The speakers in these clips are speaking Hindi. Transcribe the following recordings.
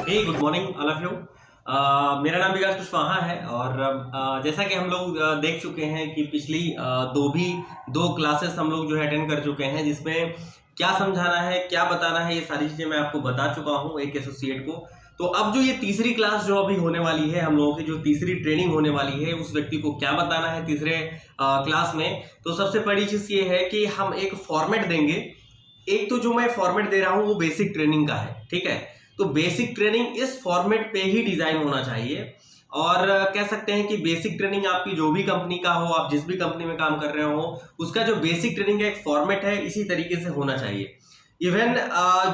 Good morning all of you. मेरा नाम विकास कुशवाहा है और जैसा कि हम लोग देख चुके हैं कि पिछली दो क्लासेस हम लोग जो है अटेंड कर चुके हैं, जिसमें क्या समझाना है, क्या बताना है, ये सारी चीज़ें मैं आपको बता चुका हूँ एक एसोसिएट को। तो अब जो ये तीसरी क्लास जो अभी होने वाली है, हम लोगों की जो तीसरी ट्रेनिंग होने वाली है, उस व्यक्ति को क्या बताना है तीसरे क्लास में। तो सबसे बड़ी चीज़ ये है कि हम एक फॉर्मेट देंगे। एक तो जो मैं फॉर्मेट दे रहा हूँ वो बेसिक ट्रेनिंग का है, ठीक है। तो बेसिक ट्रेनिंग इस फॉर्मेट पे ही डिजाइन होना चाहिए और कह सकते हैं कि बेसिक ट्रेनिंग आपकी जो भी कंपनी का हो, आप जिस भी कंपनी में काम कर रहे हो, उसका जो बेसिक ट्रेनिंग का एक फॉर्मेट है इसी तरीके से होना चाहिए। इवन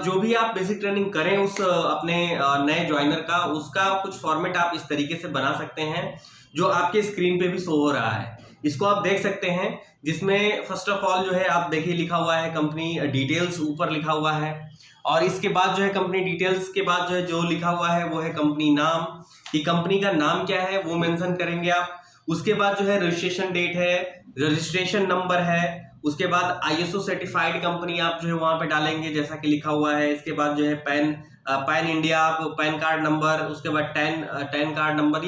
जो भी आप बेसिक ट्रेनिंग करें उस अपने नए ज्वाइनर का, उसका कुछ फॉर्मेट आप इस तरीके से बना सकते हैं जो आपके स्क्रीन पे भी शो हो रहा है। इसको आप देख सकते हैं, जिसमें फर्स्ट ऑफ ऑल जो है आप देखिए लिखा हुआ है कंपनी डिटेल्स, ऊपर लिखा हुआ है। और इसके बाद जो है कंपनी डिटेल्स के बाद जो है जो लिखा हुआ है वो है कंपनी नाम, कि कंपनी का नाम क्या है वो मेंशन करेंगे आप। उसके बाद जो है रजिस्ट्रेशन डेट है, रजिस्ट्रेशन नंबर है। उसके बाद आईएसओ सर्टिफाइड कंपनी आप जो है वहां पे डालेंगे जैसा कि लिखा हुआ है। इसके बाद जो है pan India, pan card number, उसके बाद टेन कार्ड नंबर,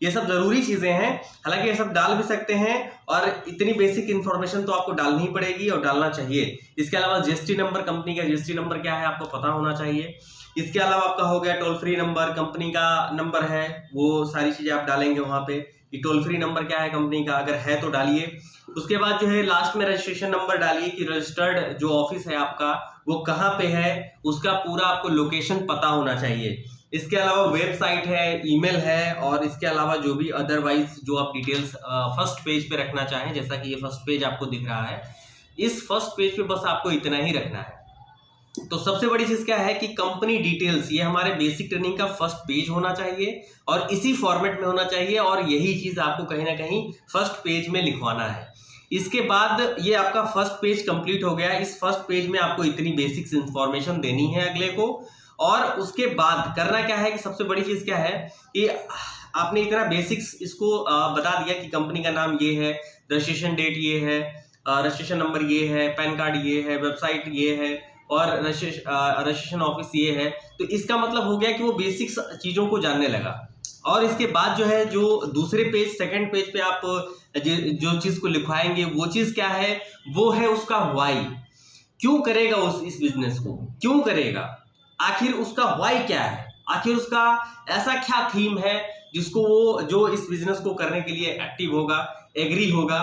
ये सब जरूरी चीजें हैं। हालांकि ये सब डाल भी सकते हैं और इतनी बेसिक इंफॉर्मेशन तो आपको डालनी ही पड़ेगी और डालना चाहिए। इसके अलावा जीएसटी नंबर, कंपनी का जीएसटी नंबर क्या है आपको पता होना चाहिए। इसके अलावा आपका हो गया टोल फ्री नंबर, कंपनी का नंबर है, वो सारी चीजें आप डालेंगे वहां पे कि टोल फ्री नंबर क्या है कंपनी का, अगर है तो डालिए। उसके बाद जो है लास्ट में रजिस्ट्रेशन नंबर डालिए कि रजिस्टर्ड जो ऑफिस है आपका वो कहाँ पे है, उसका पूरा आपको लोकेशन पता होना चाहिए। इसके अलावा वेबसाइट है, ईमेल है, और इसके अलावा जो भी अदरवाइज जो आप डिटेल्स फर्स्ट पेज पे रखना चाहें, जैसा कि ये फर्स्ट पेज आपको दिख रहा है, इस फर्स्ट पेज पे बस आपको इतना ही रखना है। तो सबसे बड़ी चीज क्या है कि कंपनी डिटेल्स, ये हमारे बेसिक ट्रेनिंग का फर्स्ट पेज होना चाहिए और इसी फॉर्मेट में होना चाहिए, और यही चीज आपको कहीं ना कहीं फर्स्ट पेज में लिखवाना है। इसके बाद ये आपका फर्स्ट पेज कंप्लीट हो गया। इस फर्स्ट पेज में आपको इतनी बेसिक्स इंफॉर्मेशन देनी है अगले को, और उसके बाद करना क्या है कि सबसे बड़ी चीज क्या है कि आपने इतना बेसिक्स इसको बता दिया कि कंपनी का नाम ये है, रजिस्ट्रेशन डेट ये है, रजिस्ट्रेशन नंबर ये है, पैन कार्ड ये है, वेबसाइट ये है, और रजिस्ट्रेशन ऑफिस ये है। तो इसका मतलब हो गया कि वो बेसिक्स चीजों को जानने लगा। और इसके बाद जो है जो दूसरे पेज, सेकंड पेज पे आप जो चीज को लिखवाएंगे वो चीज क्या है, वो है उसका व्हाई। क्यों करेगा इस बिजनेस को, क्यों करेगा, आखिर उसका व्हाई क्या है, आखिर उसका ऐसा क्या थीम है जिसको वो जो इस बिजनेस को करने के लिए एक्टिव होगा, एग्री होगा।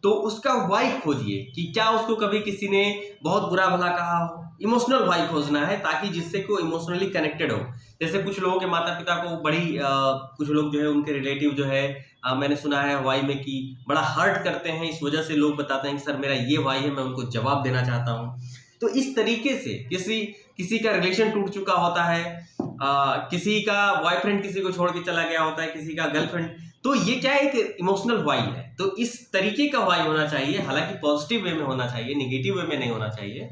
तो उसका व्हाई खोजिए कि क्या उसको कभी किसी ने बहुत बुरा भला कहा हो। इमोशनल व्हाई खोजना है ताकि जिससे को इमोशनली कनेक्टेड हो। जैसे कुछ लोगों के माता पिता को कुछ लोग जो है उनके रिलेटिव जो है मैंने सुना है व्हाई में कि बड़ा हर्ट करते हैं, इस वजह से लोग बताते हैं कि सर मेरा ये व्हाई है, मैं उनको जवाब देना चाहता हूँ। तो इस तरीके से किसी का रिलेशन टूट चुका होता है, किसी का बॉयफ्रेंड किसी को छोड़ के चला गया होता है, किसी का गर्लफ्रेंड, तो ये क्या है, एक इमोशनल व्हाई है। तो इस तरीके का व्हाई होना चाहिए, हालांकि पॉजिटिव वे में होना चाहिए, नेगेटिव वे में नहीं होना चाहिए।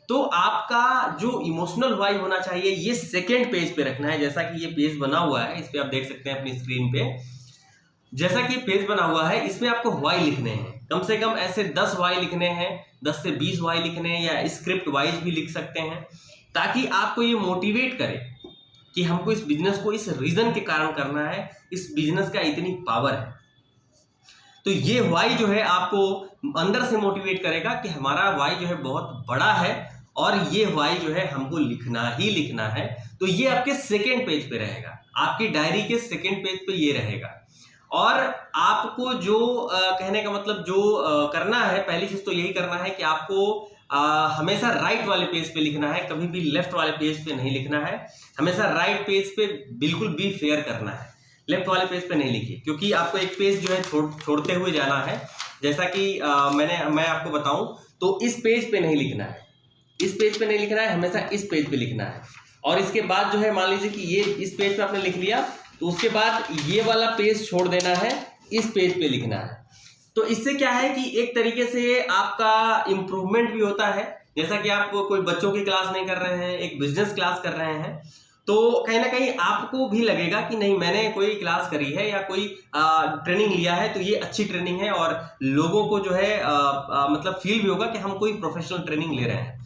तो आपका जो इमोशनल व्हाई होना चाहिए ये सेकेंड पेज पे रखना है। जैसा कि ये पेज बना हुआ है, इस पे आप देख सकते हैं अपनी स्क्रीन पे, जैसा कि पेज बना हुआ है इसमें आपको व्हाई लिखने हैं। कम से कम ऐसे 10 व्हाई लिखने हैं, 10 से 20 व्हाई लिखने हैं, या स्क्रिप्ट वाइज भी लिख सकते हैं, ताकि आपको ये मोटिवेट करे कि हमको इस बिजनेस को इस रीजन के कारण करना है, इस बिजनेस का इतनी पावर है। तो ये व्हाई जो है आपको अंदर से मोटिवेट करेगा कि हमारा व्हाई जो है बहुत बड़ा है और ये व्हाई जो है हमको लिखना ही लिखना है। तो ये आपके सेकेंड पेज पे रहेगा, आपकी डायरी के सेकेंड पेज पे ये रहेगा। और आपको जो कहने का मतलब जो करना है, पहली चीज तो यही करना है कि आपको हमेशा राइट वाले पेज पे लिखना है, कभी भी लेफ्ट वाले पेज पे नहीं लिखना है। हमेशा राइट पेज पे बिल्कुल भी फेयर करना है, लेफ्ट वाले पेज पे नहीं लिखिए, क्योंकि आपको एक पेज जो है छोड़ते हुए जाना है। जैसा कि मैं आपको बताऊं तो इस पेज पे नहीं लिखना है, इस पेज पे नहीं लिखना है, हमेशा इस पेज पे लिखना है। और इसके बाद जो है मान लीजिए कि ये इस पेज पे आपने लिख लिया, तो उसके बाद ये वाला पेज छोड़ देना है, इस पेज पे लिखना है। तो इससे क्या है कि एक तरीके से आपका इम्प्रूवमेंट भी होता है। जैसा कि आप कोई बच्चों की क्लास नहीं कर रहे हैं, एक बिजनेस क्लास कर रहे हैं, तो कहीं ना कहीं आपको भी लगेगा कि नहीं, मैंने कोई क्लास करी है या कोई ट्रेनिंग लिया है तो ये अच्छी ट्रेनिंग है, और लोगों को जो है मतलब फील भी होगा कि हम कोई प्रोफेशनल ट्रेनिंग ले रहे हैं।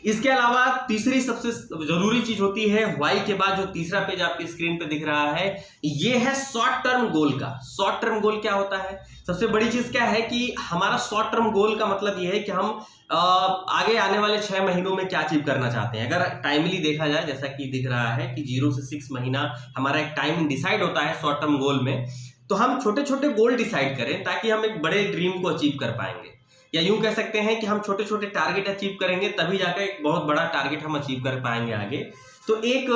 इसके अलावा तीसरी सबसे जरूरी चीज होती है व्हाई के बाद जो तीसरा पेज आपकी स्क्रीन पे दिख रहा है, ये है शॉर्ट टर्म गोल का। शॉर्ट टर्म गोल क्या होता है? सबसे बड़ी चीज क्या है कि हमारा शॉर्ट टर्म गोल का मतलब ये है कि हम आगे आने वाले 6 महीनों में क्या अचीव करना चाहते हैं। अगर टाइमली देखा जाए, जैसा कि दिख रहा है कि 0 से 6 महीना हमारा एक टाइम डिसाइड होता है शॉर्ट टर्म गोल में, तो हम छोटे छोटे गोल डिसाइड करें ताकि हम एक बड़े ड्रीम को अचीव कर पाएंगे। या यूं कह सकते हैं कि हम छोटे छोटे टारगेट अचीव करेंगे तभी जाकर एक बहुत बड़ा टारगेट हम अचीव कर पाएंगे आगे। तो एक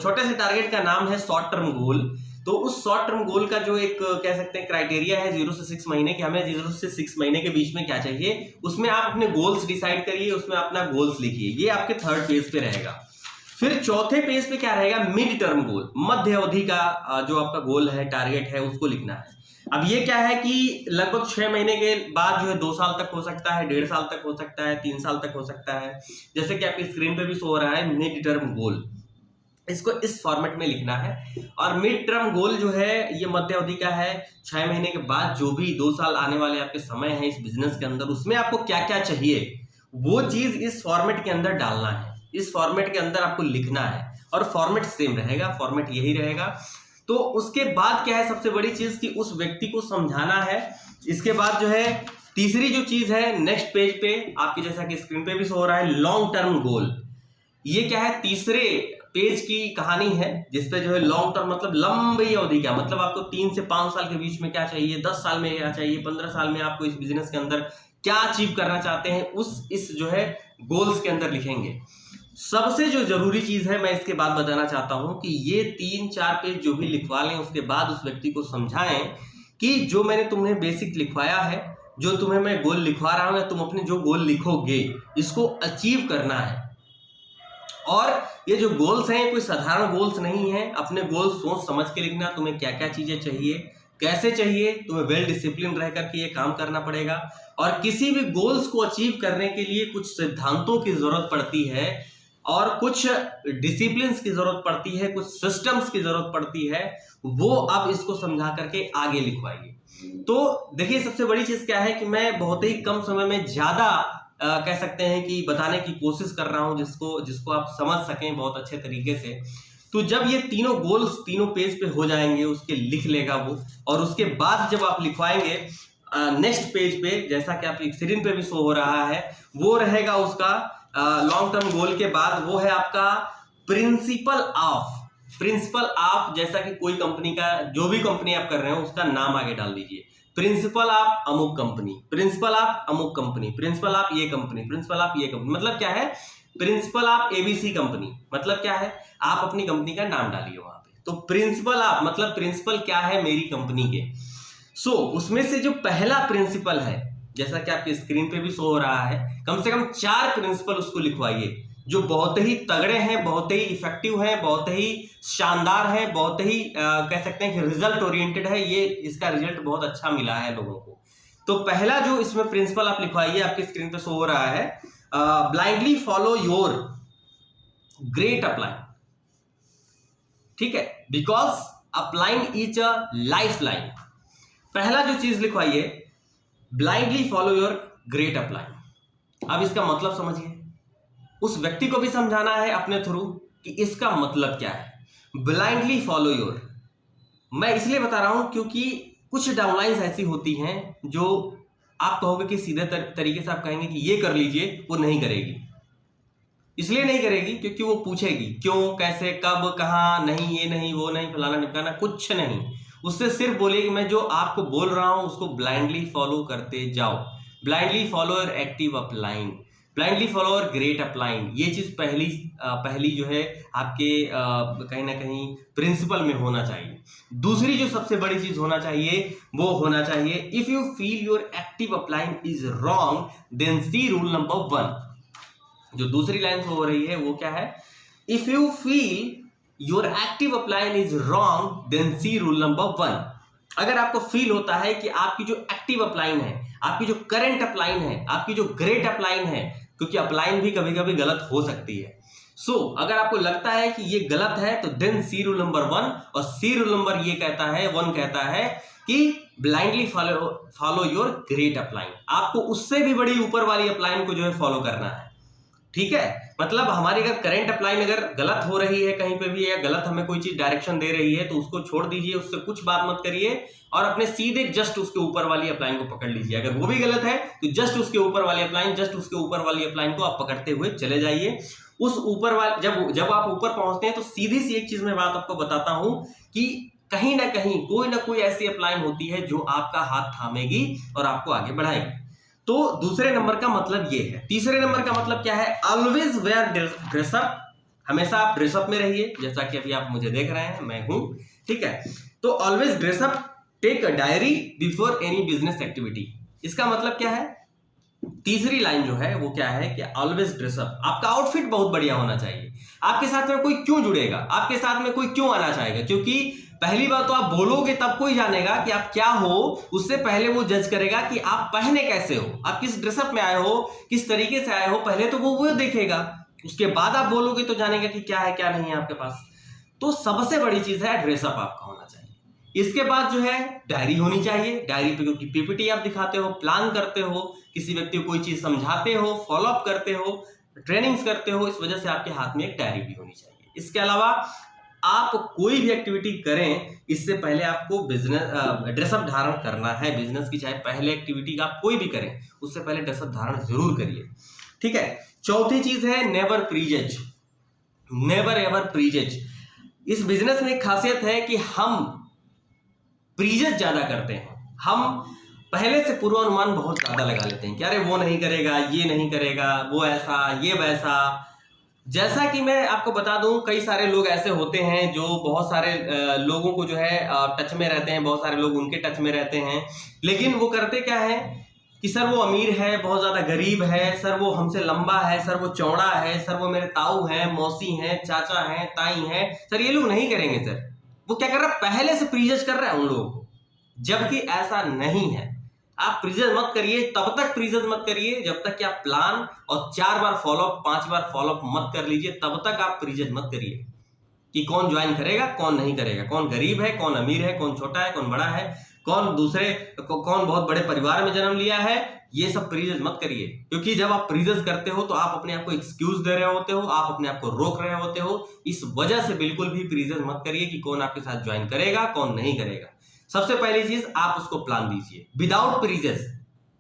छोटे से टारगेट का नाम है शॉर्ट टर्म गोल। तो उस शॉर्ट टर्म गोल का जो एक कह सकते हैं क्राइटेरिया है 0 से 6 महीने कि हमें 0 से 6 महीने के बीच में क्या चाहिए, उसमें आप अपने गोल्स डिसाइड करिए, उसमें अपना गोल्स लिखिए। ये आपके थर्ड पेज पे रहेगा। फिर चौथे पेज पे क्या रहेगा? मिड टर्म गोल, मध्य अवधि का जो आपका गोल है, टारगेट है, उसको लिखना है। अब ये क्या है कि लगभग 6 महीने के बाद जो है 2 साल तक हो सकता है, 1.5 साल तक हो सकता है, 3 साल तक हो सकता है, जैसे कि आपकी स्क्रीन पे भी शो हो रहा है मिड टर्म गोल। इसको इस फॉर्मेट में लिखना है। और मिड टर्म गोल जो है ये मध्य अवधि का है। 6 महीने के बाद जो भी 2 साल आने वाले आपके समय है इस बिजनेस के अंदर, उसमें आपको क्या क्या चाहिए वो चीज इस फॉर्मेट के अंदर डालना है, इस फॉर्मेट के अंदर आपको लिखना है। और फॉर्मेट सेम रहेगा, फॉर्मेट यही रहेगा। तो उसके बाद क्या है सबसे बड़ी चीज कि उस व्यक्ति को समझाना है। इसके बाद जो है तीसरी जो चीज है नेक्स्ट पेज पे आपकी, जैसा कि स्क्रीन पे भी शो हो रहा है, लॉन्ग टर्म गोल। ये क्या है? तीसरे पेज की कहानी है जिसपे जो है लॉन्ग टर्म मतलब लंबी अवधि का, मतलब आपको 3 से 5 साल के बीच में क्या चाहिए, 10 साल में क्या चाहिए, 15 साल में आपको इस बिजनेस के अंदर क्या अचीव करना चाहते हैं, इस जो है गोल्स के अंदर लिखेंगे। सबसे जो जरूरी चीज है मैं इसके बाद बताना चाहता हूं कि ये 3-4 पेज जो भी लिखवा लें उसके बाद उस व्यक्ति को समझाएं कि जो मैंने तुम्हें बेसिक लिखवाया है, जो तुम्हें मैं गोल लिखवा रहा हूं या तुम अपने जो गोल लिखोगे इसको अचीव करना है। और ये जो गोल्स हैं कोई साधारण गोल्स नहीं है। अपने गोल्स सोच समझ के लिखना, तुम्हें क्या क्या चीजें चाहिए, कैसे चाहिए, तुम्हें वेल डिसिप्लिन रह करके ये काम करना पड़ेगा। और किसी भी गोल्स को अचीव करने के लिए कुछ सिद्धांतों की जरूरत पड़ती है और कुछ डिसिप्लिन की जरूरत पड़ती है, कुछ सिस्टम्स की जरूरत पड़ती है, वो अब इसको समझा करके आगे लिखवाइए। तो देखिए सबसे बड़ी चीज क्या है कि मैं बहुत ही कम समय में ज्यादा कह सकते हैं कि बताने की कोशिश कर रहा हूं जिसको आप समझ सकें बहुत अच्छे तरीके से। तो जब ये तीनों गोल्स तीनों पेज पे हो जाएंगे उसके लिख लेगा वो, और उसके बाद जब आप लिखवाएंगे नेक्स्ट पेज पे, जैसा कि आपकी स्क्रीन पे भी शो हो रहा है, वो रहेगा उसका लॉन्ग टर्म गोल के बाद वो है आपका प्रिंसिपल ऑफ। जैसा कि कोई कंपनी का, जो भी कंपनी आप कर रहे हो उसका नाम आगे डाल दीजिए। प्रिंसिपल ऑफ अमुक कंपनी, प्रिंसिपल ऑफ अमुक कंपनी, प्रिंसिपल ऑफ ये कंपनी, प्रिंसिपल ऑफ ये कंपनी। मतलब क्या है? प्रिंसिपल ऑफ एबीसी कंपनी मतलब क्या है? आप अपनी कंपनी का नाम डालिए वहां पे। तो प्रिंसिपल ऑफ मतलब प्रिंसिपल क्या है मेरी कंपनी के। सो उसमें से जो पहला प्रिंसिपल है, जैसा कि आपकी स्क्रीन पे भी शो हो रहा है, कम से कम 4 प्रिंसिपल उसको लिखवाइए जो बहुत ही तगड़े हैं, बहुत ही इफेक्टिव हैं, बहुत ही शानदार है, बहुत ही कह सकते हैं कि रिजल्ट ओरिएंटेड है। ये इसका रिजल्ट बहुत अच्छा मिला है लोगों को। तो पहला जो इसमें प्रिंसिपल आप लिखवाइए, आपकी स्क्रीन पे शो हो रहा है, blindly follow your great upline. ठीक है, because upline is a lifeline. पहला जो चीज लिखवाइए, blindly follow your great upline. अब इसका मतलब समझिए, उस व्यक्ति को भी समझाना है अपने थ्रू कि इसका मतलब क्या है ब्लाइंडली फॉलो योर। मैं इसलिए बता रहा हूं क्योंकि कुछ डाउनलाइंस ऐसी होती हैं जो आप कहोगे कि सीधे तरीके से आप कहेंगे कि ये कर लीजिए, वो नहीं करेगी। इसलिए नहीं करेगी क्योंकि वो पूछेगी क्यों, कैसे, कब, कहां, नहीं, ये नहीं, वो नहीं, फलाना निपटाना, कुछ नहीं। उससे सिर्फ बोलेगी मैं जो आपको बोल रहा हूं उसको ब्लाइंडली फॉलो करते जाओ। Blindly follow your active upline, blindly follow your great upline. ये चीज पहली जो है आपके कहीं ना कहीं प्रिंसिपल में होना चाहिए। दूसरी जो सबसे बड़ी चीज होना चाहिए वो होना चाहिए, if you feel your active upline is wrong then see rule number 1। जो दूसरी लाइन हो रही है वो क्या है? If you feel your active upline is wrong then see rule number 1। अगर आपको फील होता है कि आपकी जो एक्टिव अपलाइन है, आपकी जो करंट अपलाइन है, आपकी जो ग्रेट अपलाइन है, क्योंकि अपलाइन भी कभी कभी गलत हो सकती है। सो अगर आपको लगता है कि ये गलत है तो देन सी रूल नंबर 1, और सी रूल नंबर ये कहता है 1 कहता है कि blindly follow your great upline. आपको उससे भी बड़ी ऊपर वाली अपलाइन को जो है फॉलो करना है। ठीक है, मतलब हमारी अगर करंट अपलाइन अगर गलत हो रही है कहीं पे भी, या गलत हमें कोई चीज डायरेक्शन दे रही है, तो उसको छोड़ दीजिए, उससे कुछ बात मत करिए और अपने सीधे जस्ट उसके ऊपर वाली अपलाइन को पकड़ लीजिए। अगर वो भी गलत है तो जस्ट उसके ऊपर वाली अपलाइन, जस्ट उसके ऊपर वाली अपलाइन को आप पकड़ते हुए चले जाइए। उस ऊपर वाले जब आप ऊपर पहुंचते हैं तो सीधी सी एक चीज मैं बात आपको बताता हूं कि कहीं ना कहीं कोई ना कोई ऐसी अपलाइन होती है जो आपका हाथ थामेगी और आपको आगे बढ़ाएगी। तो दूसरे नंबर का मतलब ये है। तीसरे नंबर का मतलब क्या है? ऑलवेज वेयर ड्रेसअप, हमेशा आप ड्रेसअप में रहिए, जैसा कि अभी आप मुझे देख रहे हैं मैं हूं, ठीक है। तो always dress up, take a diary before any business activity. इसका मतलब क्या है? तीसरी लाइन जो है वो क्या है कि ऑलवेज ड्रेसअप, आपका आउटफिट बहुत बढ़िया होना चाहिए। आपके साथ में कोई क्यों जुड़ेगा, आपके साथ में कोई क्यों आना चाहेगा? क्योंकि पहली बात तो आप बोलोगे तब कोई जानेगा कि आप क्या हो, उससे पहले वो जज करेगा कि आप पहने कैसे हो, आप किस ड्रेसअप में आए हो, किस तरीके से आए हो, पहले तो वो देखेगा, उसके बाद आप बोलोगे तो जानेगा कि क्या है क्या नहीं है आपके पास। तो सबसे बड़ी चीज है ड्रेसअप आपका होना चाहिए। इसके बाद जो है डायरी होनी चाहिए। डायरी पे क्योंकि पीपीटी आप दिखाते हो, प्लान करते हो, किसी व्यक्ति को कोई चीज समझाते हो, फॉलोअप करते हो, ट्रेनिंग्स करते हो, इस वजह से आपके हाथ में एक डायरी भी होनी चाहिए। इसके अलावा आप कोई भी एक्टिविटी करें इससे पहले आपको बिजनेस ड्रेसअप धारण करना है। बिजनेस की चाहे पहले एक्टिविटी आप कोई भी करें उससे पहले ड्रेसअप धारण जरूर करिए, ठीक है। चौथी चीज है नेवर प्रीजज, नेवर एवर प्रीजज। इस बिजनेस में एक खासियत है कि हम प्रीजज ज्यादा करते हैं, हम पहले से पूर्वानुमान बहुत ज्यादा लगा लेते हैं कि अरे वो नहीं करेगा, ये नहीं करेगा, वो ऐसा, ये वैसा। जैसा कि मैं आपको बता दूं, कई सारे लोग ऐसे होते हैं जो बहुत सारे लोगों को जो है टच में रहते हैं, बहुत सारे लोग उनके टच में रहते हैं, लेकिन वो करते क्या है कि सर वो अमीर है, बहुत ज्यादा गरीब है, सर वो हमसे लंबा है, सर वो चौड़ा है, सर वो मेरे ताऊ है, मौसी है, चाचा है, ताई है, सर ये लोग नहीं करेंगे। सर वो क्या कर रहा है? पहले से प्रीजज कर रहा है उन लोगों को, जबकि ऐसा नहीं है। आप प्रीजज मत करिए, तब तक प्रीजज मत करिए जब तक कि आप प्लान और 4 बार फॉलोअप, 5 बार फॉलोअप मत कर लीजिए, तब तक आप प्रीजज मत करिए कि कौन ज्वाइन करेगा कौन नहीं करेगा, कौन गरीब है कौन अमीर है, कौन छोटा है कौन बड़ा है, कौन कौन बहुत बड़े परिवार में जन्म लिया है। ये सब प्रीजज मत करिए, क्योंकि जब आप प्रीजज करते हो तो आप अपने आप को एक्सक्यूज दे रहे होते हो, आप अपने आप को रोक रहे होते हो। इस वजह से बिल्कुल भी प्रीजज मत करिए कि कौन आपके साथ ज्वाइन करेगा कौन नहीं करेगा। सबसे पहली चीज आप उसको प्लान दीजिए विदाउट प्रीजज।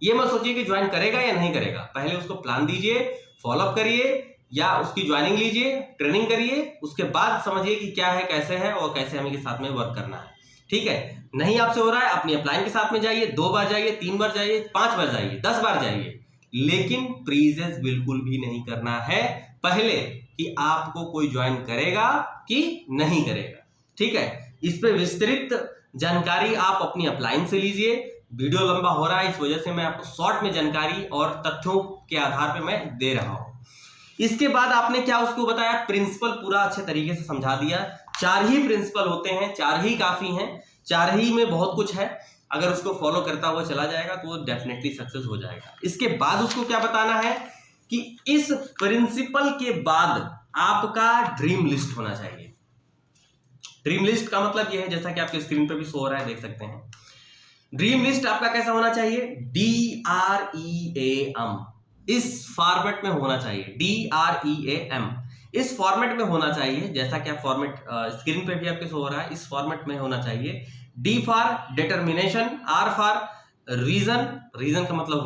ये मत सोचिए कि ज्वाइन करेगा या नहीं करेगा, पहले उसको प्लान दीजिए, फॉलोअप करिए या उसकी ज्वाइनिंग लीजिए, ट्रेनिंग करिए, उसके बाद समझिए कि क्या है कैसे है और कैसे हमें के साथ में वर्क करना है, ठीक है। नहीं आपसे हो रहा है, अपनी अपलाइन के साथ में जाइए, 2 बार जाइए, 3 बार जाइए, 5 बार जाइए, 10 बार जाइए, लेकिन प्रीजज बिल्कुल भी नहीं करना है पहले कि आपको कोई ज्वाइन करेगा कि नहीं करेगा, ठीक है। इस पे विस्तृत जानकारी आप अपनी अपलाइन से लीजिए। वीडियो लंबा हो रहा है, इस वजह से मैं आपको शॉर्ट में जानकारी और तथ्यों के आधार पे मैं दे रहा हूं। इसके बाद आपने क्या उसको बताया? प्रिंसिपल पूरा अच्छे तरीके से समझा दिया। 4 ही प्रिंसिपल होते हैं, 4 ही काफी हैं, 4 ही में बहुत कुछ है। अगर उसको फॉलो करता हुआ चला जाएगा तो वो डेफिनेटली सक्सेस हो जाएगा। इसके बाद उसको क्या बताना है कि इस प्रिंसिपल के बाद आपका ड्रीम लिस्ट होना चाहिए। ड्रीम लिस्ट का मतलब यह है, जैसा कि आपके स्क्रीन पे भी शो हो रहा है, देख सकते हैं। ड्रीम लिस्ट आपका कैसा होना चाहिए? DREAM, इस फॉर्मेट में होना चाहिए। DREAM इस फॉर्मेट में होना चाहिए, जैसा कि आप फॉर्मेट स्क्रीन पे भी आपके शो हो रहा है, इस फॉर्मेट में होना चाहिए। D for determination, R for reason, reason का मतलब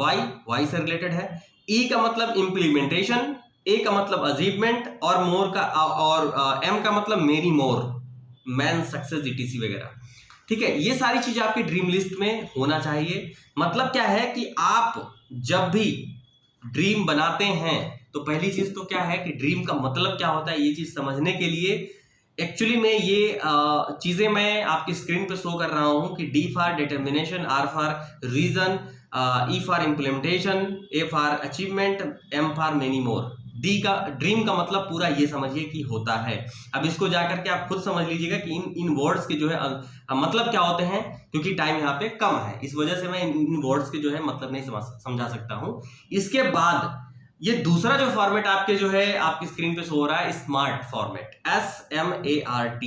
वाई से रिलेटेड है, E का मतलब इंप्लीमेंटेशन, A का मतलब अचीवमेंट और मोर का और M का मतलब many more, man success ETC वगैरह, ठीक है। ये सारी चीजें आपकी ड्रीम लिस्ट में होना चाहिए। मतलब क्या है कि आप जब भी ड्रीम बनाते हैं तो पहली चीज तो क्या है कि ड्रीम का मतलब क्या होता है, ये चीज समझने के लिए एक्चुअली में ये चीजें मैं आपकी स्क्रीन पे शो कर रहा हूं कि D for determination, R for reason, E for implementation, A for achievement, M for many more. D का ड्रीम का मतलब पूरा ये समझिए कि होता है। अब इसको जाकर के आप खुद समझ लीजिएगा कि इन वर्ड्स के जो है मतलब क्या होते हैं, क्योंकि टाइम यहाँ पे कम है, इस वजह से मैं इन वर्ड्स के जो है मतलब नहीं समझा सकता हूँ। इसके बाद ये दूसरा जो फॉर्मेट आपके जो है आपकी स्क्रीन पे शो हो रहा है, स्मार्ट फॉर्मेट, SMART।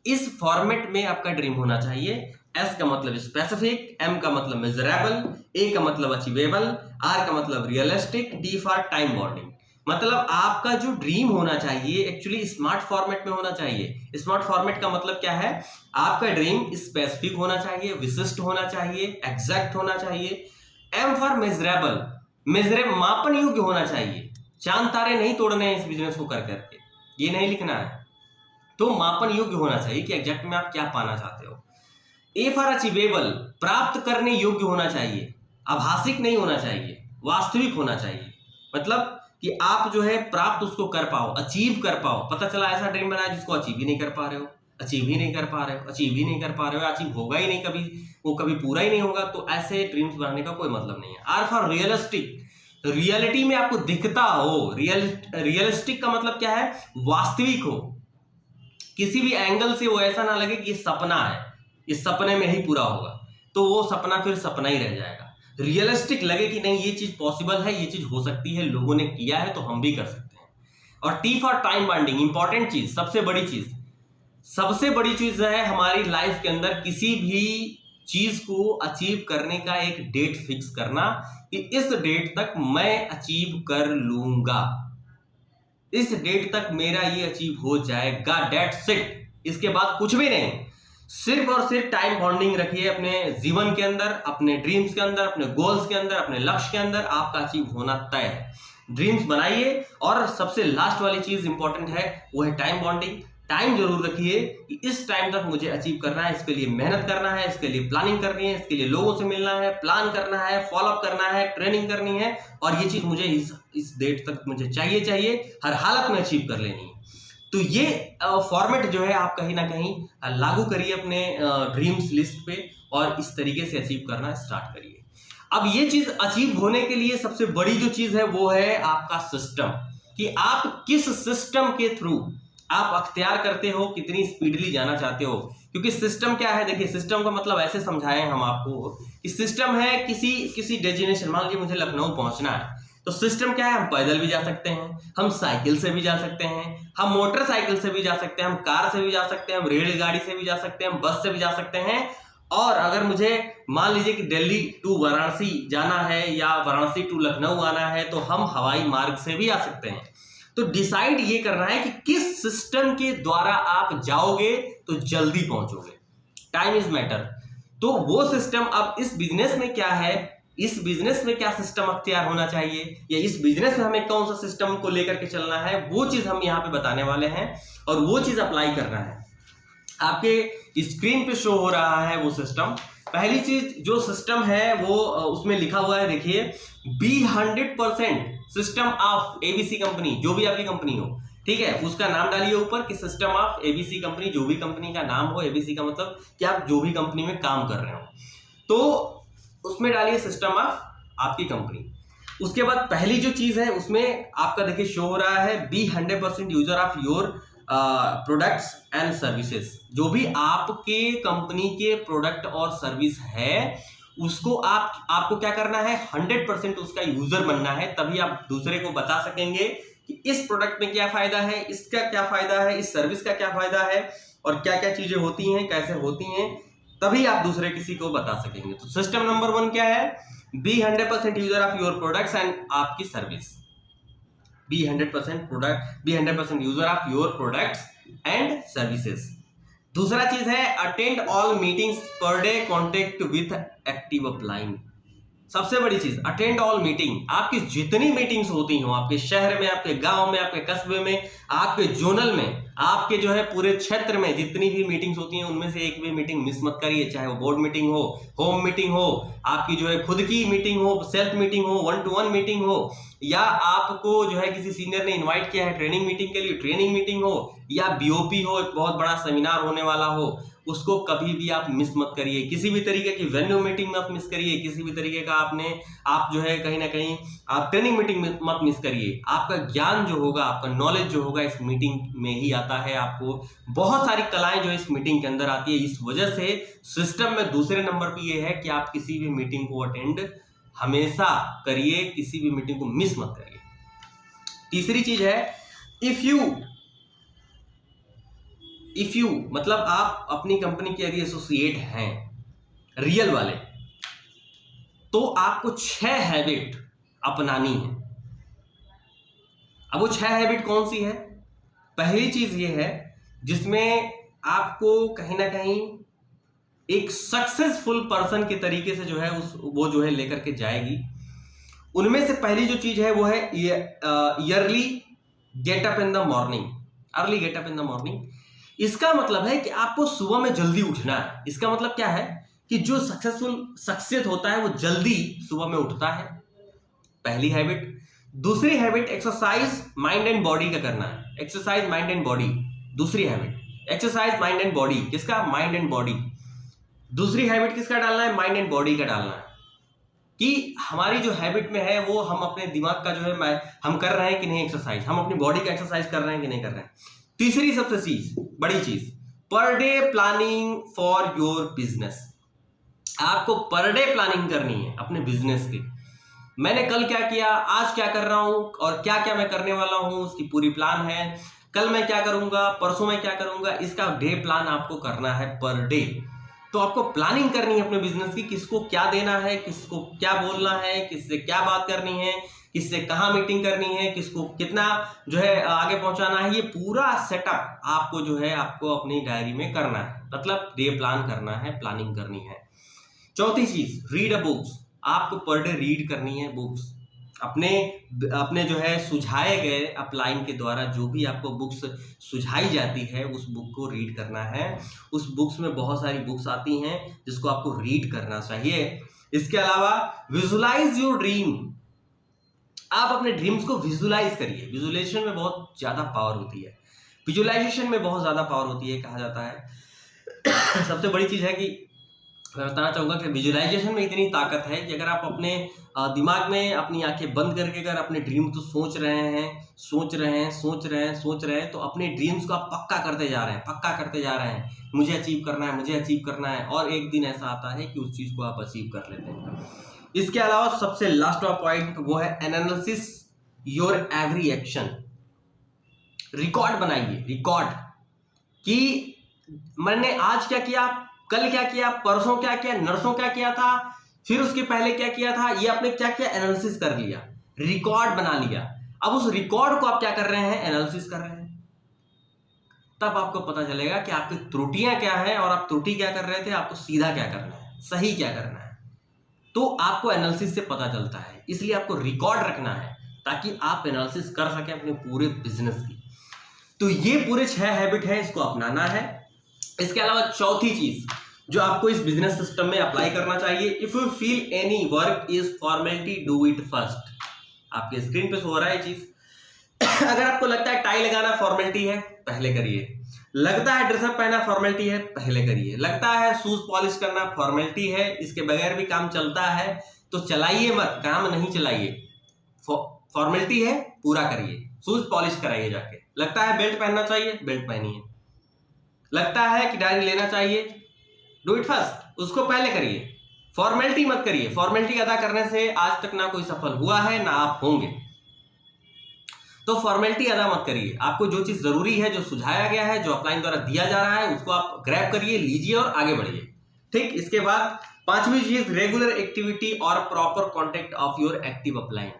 इस फॉर्मेट में आपका ड्रीम होना चाहिए। S का मतलब स्पेसिफिक, M का मतलब मेजरेबल, A का मतलब अचीवेबल, R का मतलब realistic, T for time bounding. मतलब आपका जो ड्रीम होना चाहिए एक्चुअली स्मार्ट फॉर्मेट में होना चाहिए। स्मार्ट फॉर्मेट का मतलब क्या है? आपका ड्रीम स्पेसिफिक होना चाहिए, विशिष्ट होना चाहिए, एग्जैक्ट होना चाहिए। एम फॉर मेजरेबल, मापन योग्य होना चाहिए। चांद तारे नहीं तोड़ने हैं इस बिजनेस को कर करके, ये नहीं लिखना है। तो मापन योग्य होना चाहिए कि एग्जैक्ट में आप क्या पाना चाहते हो। ए फॉर अचीवेबल, प्राप्त करने योग्य होना चाहिए, आभासिक नहीं होना चाहिए, वास्तविक होना चाहिए। मतलब कि आप जो है प्राप्त उसको कर पाओ, अचीव कर पाओ। पता चला ऐसा ड्रीम बनाया जिसको अचीव ही नहीं कर पा रहे हो, अचीव ही नहीं कर पा रहे हो, अचीव ही नहीं कर पा रहे हो, अचीव होगा ही नहीं कभी, वो कभी पूरा ही नहीं होगा। तो ऐसे ड्रीम्स बनाने का कोई मतलब नहीं है। आर फॉर रियलिस्टिक, रियलिटी में आपको दिखता हो। रियलिस्टिक का मतलब क्या है? वास्तविक हो, किसी भी एंगल से वो ऐसा ना लगे कि ये सपना है, इस सपने में ही पूरा होगा, तो वो सपना फिर सपना ही रह जाएगा। रियलिस्टिक लगे कि नहीं ये चीज पॉसिबल है, ये चीज हो सकती है, लोगों ने किया है तो हम भी कर सकते हैं। और T for time bounding, important चीज, सबसे बड़ी चीज है हमारी लाइफ के अंदर किसी भी चीज को अचीव करने का एक डेट फिक्स करना कि इस डेट तक मैं अचीव कर लूंगा, इस डेट तक मेरा ये अचीव हो जाएगा, दैट्स इट। इसके बाद कुछ भी नहीं। सिर्फ और सिर्फ टाइम बॉन्डिंग रखिए अपने जीवन के अंदर, अपने ड्रीम्स के अंदर, अपने गोल्स के अंदर, अपने लक्ष्य के अंदर। आपका अचीव होना तय है। ड्रीम्स बनाइए। और सबसे लास्ट वाली चीज इंपॉर्टेंट है, वो है टाइम बॉन्डिंग। टाइम जरूर रखिए कि इस टाइम तक मुझे अचीव करना है, इसके लिए मेहनत करना है, इसके लिए प्लानिंग करनी है, इसके लिए लोगों से मिलना है, प्लान करना है, फॉलोअप करना है, ट्रेनिंग करनी है, और ये चीज मुझे इस डेट तक मुझे चाहिए, हर हालत में अचीव कर लेनी है। तो ये फॉर्मेट जो है आप कहीं ना कहीं लागू करिए अपने ड्रीम्स लिस्ट पे, और इस तरीके से अचीव करना स्टार्ट करिए। अब ये चीज अचीव होने के लिए सबसे बड़ी जो चीज है वो है आपका सिस्टम, कि आप किस सिस्टम के थ्रू आप अख्तियार करते हो, कितनी स्पीडली जाना चाहते हो। क्योंकि सिस्टम क्या है, देखिए सिस्टम का मतलब ऐसे समझाएं हम आपको कि सिस्टम है किसी डेस्टिनेशन। मान लीजिए मुझे लखनऊ पहुंचना है, तो सिस्टम क्या है? हम पैदल भी जा सकते हैं, हम साइकिल से भी जा सकते हैं, हम मोटरसाइकिल से भी जा सकते हैं, हम कार से भी जा सकते हैं, हम रेलगाड़ी से भी जा सकते हैं, हम बस से भी जा सकते हैं। और अगर मुझे मान लीजिए कि दिल्ली टू वाराणसी जाना है या वाराणसी टू लखनऊ आना है, तो हम हवाई मार्ग से भी आ सकते हैं। तो डिसाइड ये करना है कि किस सिस्टम के द्वारा आप जाओगे तो जल्दी पहुंचोगे। Time is matter. तो वो सिस्टम, अब इस बिजनेस में क्या है, इस बिजनेस में क्या सिस्टम अख्तियार होना चाहिए, या इस बिजनेस में हमें कौन सा सिस्टम को लेकर के चलना है, वो चीज हम यहाँ पे बताने वाले हैं, और वो चीज अप्लाई करना है। आपके स्क्रीन पे शो हो रहा है वो सिस्टम। पहली चीज जो सिस्टम है वो उसमें लिखा हुआ है, देखिए, be 100% system of ABC company, जो भी आपकी कंपनी हो, ठीक है, उसका नाम डालिए ऊपर कि सिस्टम ऑफ एबीसी कंपनी। जो भी कंपनी का नाम हो, एबीसी का मतलब कि आप जो भी कंपनी में काम कर रहे हो, तो उसमें डालिए सिस्टम ऑफ आपकी कंपनी। उसके बाद पहली जो चीज है उसमें आपका देखिए शो हो रहा है, be 100% user of your products and services. जो भी आपके कंपनी के प्रोडक्ट और सर्विस है उसको आपको क्या करना है, 100% उसका यूजर बनना है। तभी आप दूसरे को बता सकेंगे कि इस प्रोडक्ट में क्या फायदा है, इसका क्या फायदा है, इस सर्विस का क्या फायदा है, और क्या क्या चीजें होती हैं, कैसे होती हैं, तभी आप दूसरे किसी को बता सकेंगे। तो सिस्टम नंबर 1 क्या है, be 100% user of your products and आपकी service. Be 100% user of your products and services. दूसरा चीज है, attend all meetings per day, contact with active upline. सबसे बड़ी चीज, अटेंड ऑल मीटिंग। आपकी जितनी मीटिंग्स होती हो, आपके शहर में, आपके गांव में, आपके कस्बे में, आपके जोनल में, आपके जो है पूरे क्षेत्र में जितनी भी मीटिंग्स होती हैं, उनमें से एक भी मीटिंग मिस मत करिए। चाहे वो बोर्ड मीटिंग हो, होम मीटिंग हो, आपकी जो है खुद की मीटिंग हो, सेल्फ मीटिंग हो, 1-to-1 मीटिंग हो, या आपको जो है किसी सीनियर ने इन्वाइट किया है ट्रेनिंग मीटिंग के लिए, ट्रेनिंग मीटिंग हो, या बीओपी हो, एक बहुत बड़ा सेमिनार होने वाला हो, उसको कभी भी आप मिस मत करिए। किसी भी तरीके की वेन्यू मीटिंग मत मिस करिए। किसी भी तरीके का आप जो है कहीं ना कहीं आप ट्रेनिंग मीटिंग मत मिस करिए। आपका ज्ञान जो होगा, आपका नॉलेज जो होगा इस मीटिंग में ही आता है। आपको बहुत सारी कलाएं जो इस मीटिंग के अंदर आती है। इस वजह से सिस्टम में दूसरे नंबर पर यह है कि आप किसी भी मीटिंग को अटेंड हमेशा करिए, किसी भी मीटिंग को मिस मत करिए। तीसरी चीज है, इफ यू मतलब आप अपनी कंपनी के यदि एसोसिएट हैं रियल वाले, तो आपको 6 हैबिट अपनानी है। अब वो 6 हैबिट कौन सी है? पहली चीज ये है जिसमें आपको कहीं ना कहीं एक सक्सेसफुल पर्सन के तरीके से जो है वो जो है लेकर के जाएगी। उनमें से पहली जो चीज है वो है yearly get up in the morning, early get up in the morning. इसका मतलब है कि आपको सुबह में जल्दी उठना है। इसका मतलब क्या है कि जो सक्सेसफुल शख्सियत होता है वो जल्दी सुबह में उठता है, पहली हैबिट। दूसरी habit exercise mind and body का करना है, एक्सरसाइज माइंड एंड बॉडी। दूसरी habit exercise mind and body, किसका? Mind and body. दूसरी हैबिट किसका डालना है? माइंड एंड बॉडी का डालना है कि हमारी जो हैबिट में है वो हम अपने दिमाग का जो है हम कर रहे हैं कि नहीं एक्सरसाइज, हम अपनी बॉडी का एक्सरसाइज कर रहे हैं कि नहीं कर रहे हैं। तीसरी सबसे चीज, बड़ी चीज, per day planning for your business. आपको पर डे प्लानिंग करनी है अपने बिजनेस की। मैंने कल क्या किया, आज क्या कर रहा हूं और क्या क्या मैं करने वाला हूं, उसकी पूरी प्लान है। कल मैं क्या करूंगा, परसों मैं क्या करूंगा, इसका डे प्लान आपको करना है पर डे। तो आपको प्लानिंग करनी है अपने बिजनेस की, किसको क्या देना है, किसको क्या बोलना है, किससे क्या बात करनी है, किससे कहाँ मीटिंग करनी है, किसको कितना जो है आगे पहुंचाना है। ये पूरा सेटअप आपको जो है आपको अपनी डायरी में करना है, मतलब डे प्लान करना है, प्लानिंग करनी है। चौथी चीज, रीड अ बुक्स। आपको पर डे रीड करनी है बुक्स, अपने जो है सुझाए गए अपलाइन के द्वारा जो भी आपको बुक्स सुझाई जाती है उस बुक को रीड करना है। उस बुक्स में बहुत सारी बुक्स आती हैं जिसको आपको रीड करना चाहिए। इसके अलावा विजुलाइज योर ड्रीम। आप अपने ड्रीम्स को विजुलाइज करिए। विजुलाइजेशन में बहुत ज्यादा पावर होती है, विजुलाइजेशन में बहुत ज्यादा पावर होती है, कहा जाता है। सबसे बड़ी चीज है कि मैं बताना चाहूंगा कि विजुअलाइजेशन में इतनी ताकत है कि अगर आप अपने दिमाग में अपनी आंखें बंद करके अगर अपने ड्रीम को सोच रहे हैं तो अपने ड्रीम्स को आप पक्का करते जा रहे हैं, मुझे अचीव करना है और एक दिन ऐसा आता है कि उस चीज को आप अचीव कर लेते हैं। इसके अलावा सबसे लास्ट वाला पॉइंट वो है analysis your every action. Record बनाइए, रिकॉर्ड कि मैंने आज क्या किया, कल क्या किया, परसों क्या किया, नरसों क्या किया था, फिर उसके पहले क्या किया था, ये आपने क्या किया, एनालिसिस कर लिया, रिकॉर्ड बना लिया। अब उस रिकॉर्ड को आप क्या कर रहे हैं, एनालिसिस कर रहे हैं। तब आपको पता चलेगा कि आपकी त्रुटियां क्या है और आप त्रुटि क्या कर रहे थे, आपको सीधा क्या करना है, सही क्या करना है। तो आपको एनालिसिस से पता चलता है, इसलिए आपको रिकॉर्ड रखना है ताकि आप एनालिसिस कर सकें अपने पूरे बिजनेस की। तो ये पूरे 6 हैबिट है, इसको अपनाना है। इसके अलावा चौथी चीज जो आपको इस बिजनेस सिस्टम में अप्लाई करना चाहिए, if you feel any work is formality do it first. आपके स्क्रीन पे हो रहा है चीज। अगर आपको लगता है टाई लगाना फॉर्मेलिटी है, पहले करिए। लगता है ड्रेसअप पहना फॉर्मेलिटी है, पहले करिए। लगता है शूज पॉलिश करना फॉर्मेलिटी है, इसके बगैर भी काम चलता है, तो चलाइए मत, काम नहीं चलाइए। फॉर्मेलिटी है, पूरा करिए। शूज पॉलिश कराइए जाके। लगता है बेल्ट पहनना चाहिए, बेल्ट पहनिए। लगता है कि डायरी लेना चाहिए, डू इट फर्स्ट, उसको पहले करिए। फॉर्मेलिटी मत करिए। फॉर्मेलिटी अदा करने से आज तक ना कोई सफल हुआ है ना आप होंगे। तो फॉर्मेलिटी अदा मत करिए। आपको जो चीज जरूरी है, जो सुझाया गया है, जो अपलाइन द्वारा दिया जा रहा है, उसको आप ग्रैब करिए, लीजिए और आगे बढ़िए। ठीक। इसके बाद 5वीं चीज, रेगुलर एक्टिविटी और proper contact of your active upline.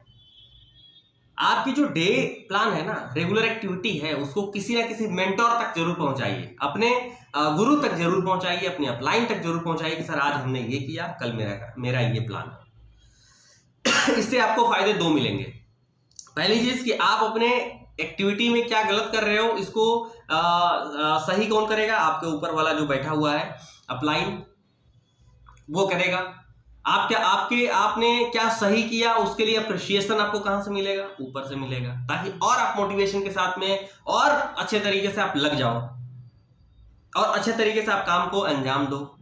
आपकी जो डे प्लान है ना, रेगुलर एक्टिविटी है, उसको किसी ना किसी मेंटोर तक जरूर पहुंचाइए, अपने गुरु तक जरूर पहुंचाइए, अपने अपलाइन तक जरूर पहुंचाइए कि सर आज हमने ये किया, कल मेरा ये प्लान है। इससे आपको फायदे 2 मिलेंगे। पहली चीज कि आप अपने एक्टिविटी में क्या गलत कर रहे हो, इसको सही कौन करेगा, आपके ऊपर वाला जो बैठा हुआ है अपलाइन, वो करेगा। आपने क्या सही किया, उसके लिए अप्रिशिएशन आपको कहां से मिलेगा, ऊपर से मिलेगा, ताकि और आप मोटिवेशन के साथ में और अच्छे तरीके से आप लग जाओ और अच्छे तरीके से आप काम को अंजाम दो।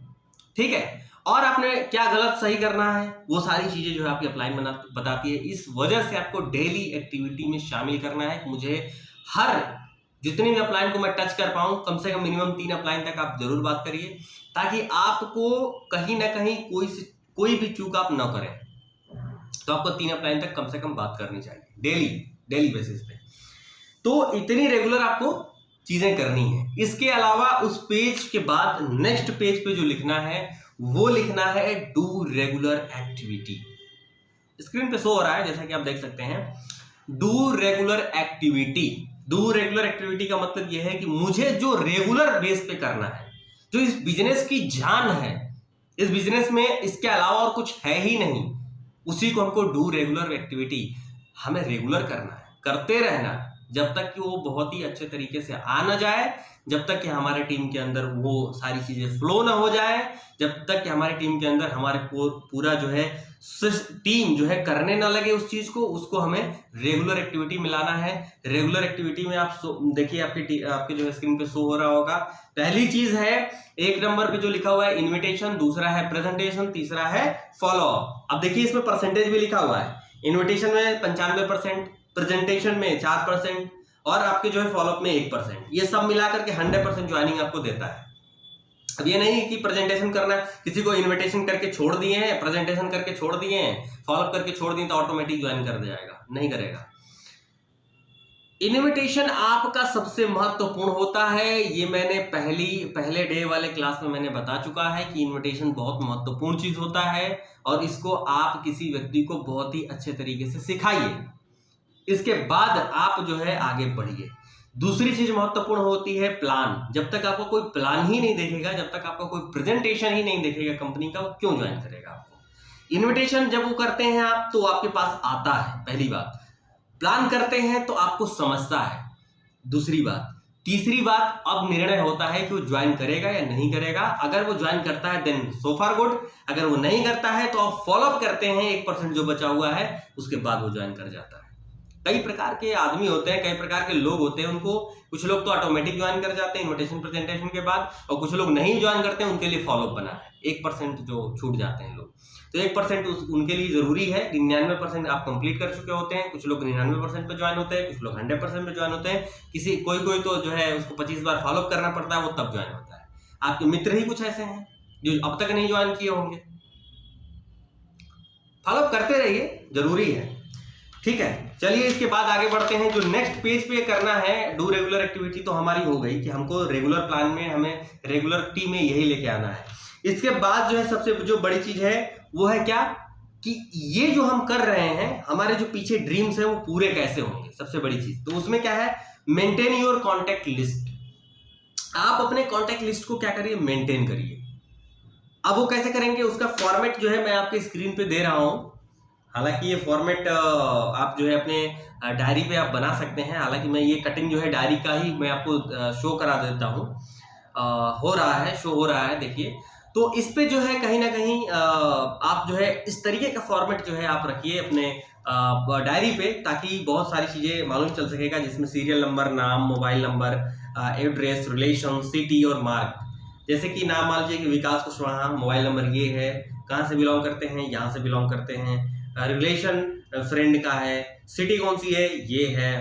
ठीक है। और आपने क्या गलत सही करना है, वो सारी चीजें जो है आपकी अपलाइन बताती है। इस वजह से आपको डेली एक्टिविटी में शामिल करना है। मुझे हर जितनी भी अपलाइन को मैं टच कर पाऊं, कम से कम मिनिमम 3 अपलाइन तक आप जरूर बात करिए, ताकि आपको कहीं ना कहीं कोई भी चूक आप न करें। तो आपको 3 अपलाइन तक कम से कम बात करनी चाहिए डेली बेसिस पे। तो इतनी रेगुलर आपको चीजें करनी है। इसके अलावा उस पेज के बाद नेक्स्ट पेज पे जो लिखना है वो लिखना है डू रेगुलर एक्टिविटी। स्क्रीन पे शो हो रहा है जैसा कि आप देख सकते हैं। Do regular activity. Do regular activity का मतलब यह है कि मुझे जो रेगुलर बेस पे करना है, जो इस बिजनेस की जान है, इस बिजनेस में इसके अलावा और कुछ है ही नहीं, उसी को हमको डू रेगुलर एक्टिविटी, हमें रेगुलर करना है, करते रहना है, जब तक कि वो बहुत ही अच्छे तरीके से आ ना जाए, जब तक कि हमारे टीम के अंदर वो सारी चीजें फ्लो ना हो जाए, जब तक कि हमारी टीम के अंदर हमारे पूरा जो है टीम जो है करने ना लगे उस चीज को, उसको हमें रेगुलर एक्टिविटी मिलाना है। रेगुलर एक्टिविटी में आप देखिए आपके जो है स्क्रीन पे शो हो रहा होगा। पहली चीज है 1 नंबर पे जो लिखा हुआ है इन्विटेशन, दूसरा है प्रेजेंटेशन, तीसरा है फॉलो अप। अब देखिए इसमें परसेंटेज भी लिखा हुआ है, इन्विटेशन में 95%, प्रेजेंटेशन में 4% और आपके जो है फॉलोअप में 1%। ये सब मिलाकर के 100% ज्वाइनिंग आपको देता है। अब ये नहीं कि प्रेजेंटेशन करना, किसी को इन्विटेशन करके छोड़ दिए हैं, प्रेजेंटेशन करके छोड़ दिए हैं, फॉलोअप करके छोड़ दिए तो ऑटोमेटिक ज्वाइन कर जाएगा, नहीं करेगा। इन्विटेशन आपका सबसे महत्वपूर्ण होता है। ये मैंने पहले डे वाले क्लास में मैंने बता चुका है कि इन्विटेशन बहुत महत्वपूर्ण चीज होता है और इसको आप किसी व्यक्ति को बहुत ही अच्छे तरीके से सिखाइए, इसके बाद आप जो है आगे बढ़िए। दूसरी चीज महत्वपूर्ण होती है प्लान। जब तक आपको कोई प्लान ही नहीं देखेगा, जब तक आपका कोई प्रेजेंटेशन ही नहीं देखेगा कंपनी का, वो क्यों ज्वाइन करेगा आपको। इन्विटेशन जब वो करते हैं आप, तो आपके पास आता है, पहली बात। प्लान करते हैं तो आपको समझता है, दूसरी बात। तीसरी बात, अब निर्णय होता है कि वो ज्वाइन करेगा या नहीं करेगा। अगर वो ज्वाइन करता है देन सो फार गुड, अगर वो नहीं करता है तो आप फॉलोअप करते हैं, 1% जो बचा हुआ है उसके बाद वो ज्वाइन कर जाता है। कई प्रकार के आदमी होते हैं, कई प्रकार के लोग होते हैं, उनको कुछ लोग तो ऑटोमेटिक ज्वाइन कर जाते हैं इन्विटेशन प्रेजेंटेशन के बाद, और कुछ लोग नहीं ज्वाइन करते हैं, उनके लिए फॉलोअप बना है। 1% जो छूट जाते हैं लोग, तो 1% उनके लिए जरूरी है। 99% आप कंप्लीट कर चुके होते हैं, कुछ लोग 99% पे ज्वाइन होते हैं, कुछ लोग 100% पे ज्वाइन होते हैं, कोई तो जो है उसको 25 बार फॉलोअप करना पड़ता है, वो तब ज्वाइन होता है। आपके मित्र ही कुछ ऐसे हैं जो अब तक नहीं ज्वाइन किए होंगे। फॉलोअप करते रहिए, जरूरी है, ठीक है। चलिए इसके बाद आगे बढ़ते हैं। जो नेक्स्ट पेज पे करना है डू रेगुलर एक्टिविटी तो हमारी हो गई कि हमको रेगुलर प्लान में, हमें रेगुलरिटी में यही लेके आना है। इसके बाद जो है सबसे जो बड़ी चीज है वो है क्या, कि ये जो हम कर रहे हैं, हमारे जो पीछे ड्रीम्स हैं वो पूरे कैसे होंगे, सबसे बड़ी चीज। तो उसमें क्या है, मेंटेन योर कॉन्टेक्ट लिस्ट। आप अपने कॉन्टेक्ट लिस्ट को क्या करिए, मेंटेन करिए। अब वो कैसे करेंगे, उसका फॉर्मेट जो है मैं आपके स्क्रीन पे दे रहा हूं। हालांकि ये फॉर्मेट आप जो है अपने डायरी पे आप बना सकते हैं। हालांकि मैं ये कटिंग जो है डायरी का ही मैं आपको शो करा देता हूँ, हो रहा है, शो हो रहा है, देखिए। तो इस पे जो है कहीं ना कहीं आप जो है इस तरीके का फॉर्मेट जो है आप रखिए अपने डायरी पे, ताकि बहुत सारी चीजें मालूम चल सकेगा, जिसमें सीरियल नंबर, नाम, mobile number, address, relation, city और मार्क। जैसे कि नाम मान लीजिए कि विकास कुशवाहा, मोबाइल नंबर ये है, कहाँ से बिलोंग करते हैं, यहाँ से बिलोंग करते हैं, रिलेशन फ्रेंड का है, सिटी कौन सी है, ये है,